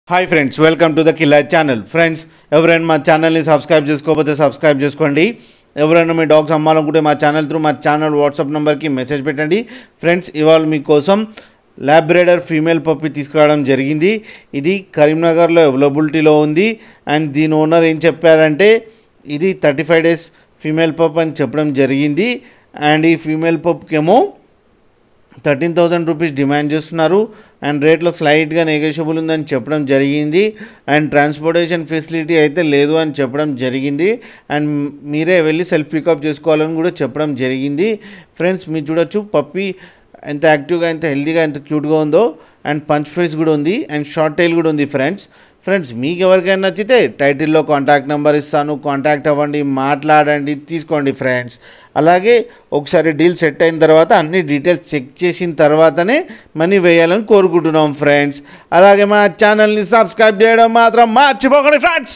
Hi friends, welcome to the killer channel. Friends, ఎవరైనా మా ఛానల్ని సబ్స్క్రైబ్ చేసుకోకపోతే సబ్స్క్రైబ్ చేసుకోండి. ఎవరైనా మీ డాగ్స్ అమ్మాలనుకుంటే మా ఛానల్ వాట్సాప్ నెంబర్కి మెసేజ్ పెట్టండి. ఫ్రెండ్స్, ఇవాళ మీకోసం ల్యాబ్రేడర్ ఫీమేల్ పప్పి తీసుకురావడం జరిగింది. ఇది కరీంనగర్లో అవైలబిలిటీలో ఉంది. అండ్ దీని ఓనర్ ఏం చెప్పారంటే ఇది 35 days ఫీమేల్ పప్ అని చెప్పడం జరిగింది. అండ్ ఈ ఫీమేల్ పప్కేమో 13,000 రూపీస్ డిమాండ్ చేస్తున్నారు. అండ్ రేట్లో స్లైట్గా నెగోషియబుల్ ఉందని చెప్పడం జరిగింది. అండ్ ట్రాన్స్పోర్టేషన్ ఫెసిలిటీ అయితే లేదు అని చెప్పడం జరిగింది. అండ్ మీరే వెళ్ళి సెల్ఫ్ పికప్ చేసుకోవాలని కూడా చెప్పడం జరిగింది. ఫ్రెండ్స్, మీరు చూడొచ్చు పప్పి ఎంత యాక్టివ్గా, ఎంత హెల్తీగా, ఎంత క్యూట్గా ఉందో. అండ్ పంచ్ ఫేస్ కూడా ఉంది. అండ్ షార్ట్ టైల్ కూడా ఉంది. ఫ్రెండ్స్ మీకు ఎవరికైనా నచ్చితే టైటిల్లో కాంటాక్ట్ నెంబర్ ఇస్తాను, కాంటాక్ట్ అవ్వండి, మాట్లాడండి, తీసుకోండి ఫ్రెండ్స్. అలాగే ఒకసారి డీల్ సెట్ అయిన తర్వాత అన్ని డీటెయిల్స్ చెక్ చేసిన తర్వాతనే మనీ వేయాలని కోరుకుంటున్నాం ఫ్రెండ్స్. అలాగే మా ఛానల్ని సబ్స్క్రైబ్ చేయడం మాత్రం మర్చిపోకండి ఫ్రెండ్స్.